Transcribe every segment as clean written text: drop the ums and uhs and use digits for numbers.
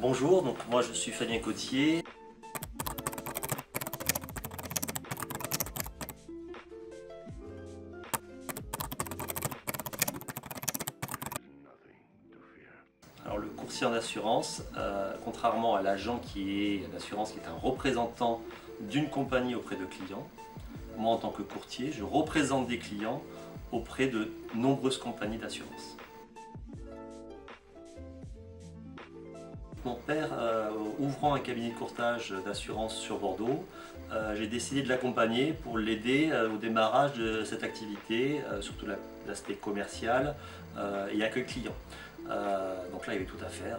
Bonjour, moi je suis Fabien Cotier. Alors le courtier en assurance, contrairement à l'agent qui est d'assurance, qui est un représentant d'une compagnie auprès de clients, moi en tant que courtier, je représente des clients auprès de nombreuses compagnies d'assurance. Mon père, ouvrant un cabinet de courtage d'assurance sur Bordeaux, j'ai décidé de l'accompagner pour l'aider au démarrage de cette activité, surtout l'aspect commercial et accueil client. Donc là, il y avait tout à faire,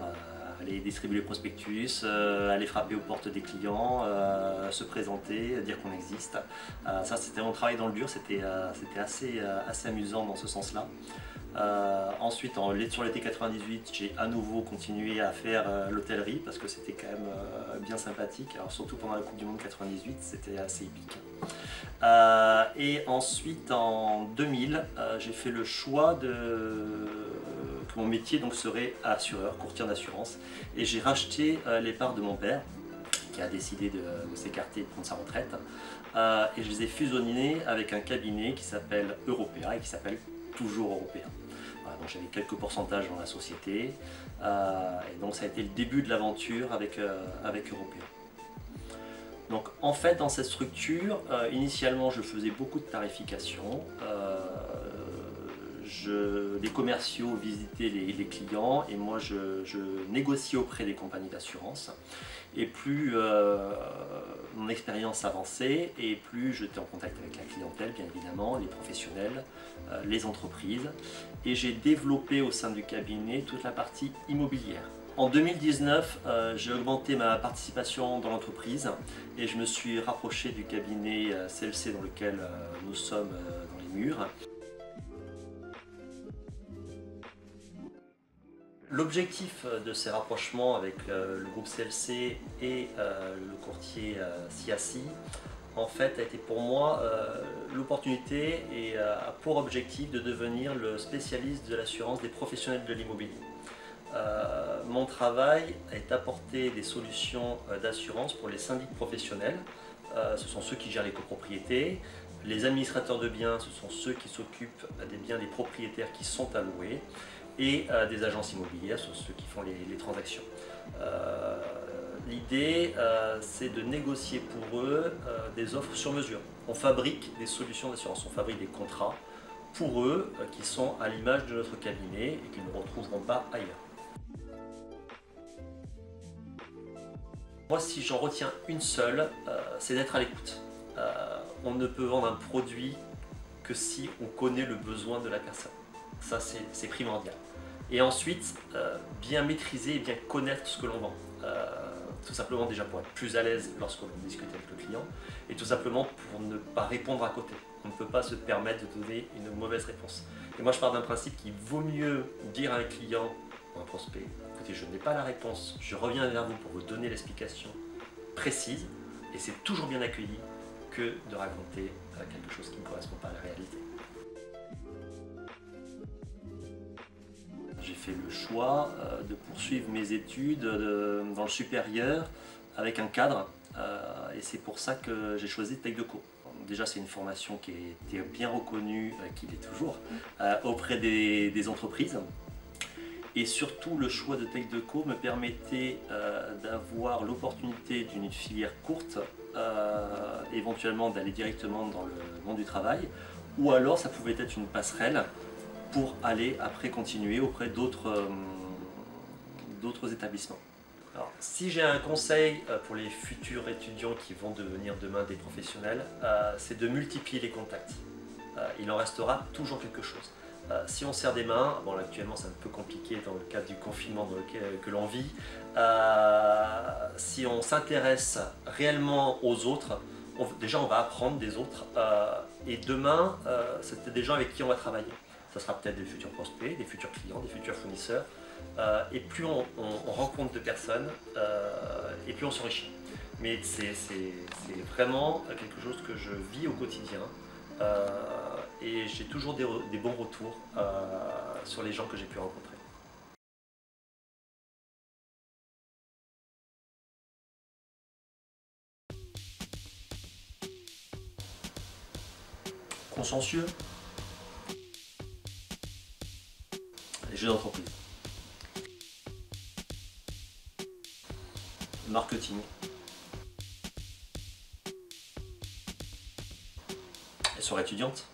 aller distribuer les prospectus, aller frapper aux portes des clients, se présenter, dire qu'on existe. Ça, c'était mon travail dans le dur, c'était assez amusant dans ce sens-là. Ensuite, sur l'été 98, j'ai à nouveau continué à faire l'hôtellerie parce que c'était quand même bien sympathique. Alors, surtout pendant la Coupe du Monde 98, c'était assez épique. Et ensuite, en 2000, j'ai fait le choix que mon métier donc, serait assureur, courtier en assurance. Et j'ai racheté les parts de mon père, qui a décidé de s'écarter et de prendre sa retraite. Et je les ai fusionnés avec un cabinet qui s'appelle Européa et qui s'appelle toujours Européa. Voilà, donc j'avais quelques pourcentages dans la société et donc ça a été le début de l'aventure avec Européa. Donc en fait dans cette structure, initialement je faisais beaucoup de tarification. Les commerciaux visitaient les clients et moi je négociais auprès des compagnies d'assurance. Et plus mon expérience avançait et plus j'étais en contact avec la clientèle, bien évidemment, les professionnels, les entreprises. Et j'ai développé au sein du cabinet toute la partie immobilière. En 2019, j'ai augmenté ma participation dans l'entreprise et je me suis rapproché du cabinet CLC dans lequel nous sommes dans les murs. L'objectif de ces rapprochements avec le groupe CLC et le courtier CIACI, en fait, a été pour moi l'opportunité et a pour objectif de devenir le spécialiste de l'assurance des professionnels de l'immobilier. Mon travail est d'apporter des solutions d'assurance pour les syndics professionnels. Ce sont ceux qui gèrent les copropriétés. Les administrateurs de biens, ce sont ceux qui s'occupent des biens des propriétaires qui sont alloués. Et des agences immobilières, ce sont ceux qui font les transactions. L'idée, c'est de négocier pour eux des offres sur mesure. On fabrique des solutions d'assurance, on fabrique des contrats pour eux qui sont à l'image de notre cabinet et qu'ils ne retrouveront pas ailleurs. Moi, si j'en retiens une seule, c'est d'être à l'écoute. On ne peut vendre un produit que si on connaît le besoin de la personne. Ça, c'est primordial. Et ensuite, bien maîtriser et bien connaître ce que l'on vend. Tout simplement déjà pour être plus à l'aise lorsque l'on discute avec le client et tout simplement pour ne pas répondre à côté. On ne peut pas se permettre de donner une mauvaise réponse. Et moi je pars d'un principe qu'il vaut mieux dire à un client ou à un prospect, écoutez, je n'ai pas la réponse, je reviens vers vous pour vous donner l'explication précise et c'est toujours bien accueilli que de raconter quelque chose qui ne correspond pas à la réalité. J'ai fait le choix de poursuivre mes études dans le supérieur avec un cadre et c'est pour ça que j'ai choisi Tech Deco. Déjà c'est une formation qui était bien reconnue, qui l'est toujours, auprès des entreprises. Et surtout le choix de Tech Deco me permettait d'avoir l'opportunité d'une filière courte, éventuellement d'aller directement dans le monde du travail, ou alors ça pouvait être une passerelle pour aller après continuer auprès d'autres établissements. Alors, si j'ai un conseil pour les futurs étudiants qui vont devenir demain des professionnels, c'est de multiplier les contacts. Il en restera toujours quelque chose. Si on serre des mains, bon là, actuellement c'est un peu compliqué dans le cadre du confinement que l'on vit, si on s'intéresse réellement aux autres, déjà on va apprendre des autres et demain c'est des gens avec qui on va travailler. Ça sera peut-être des futurs prospects, des futurs clients, des futurs fournisseurs. Et plus on rencontre de personnes, et plus on s'enrichit. Mais c'est vraiment quelque chose que je vis au quotidien. Et j'ai toujours des bons retours sur les gens que j'ai pu rencontrer. consciencieux. Les jeux d'entreprise. Marketing. Et soirée étudiante.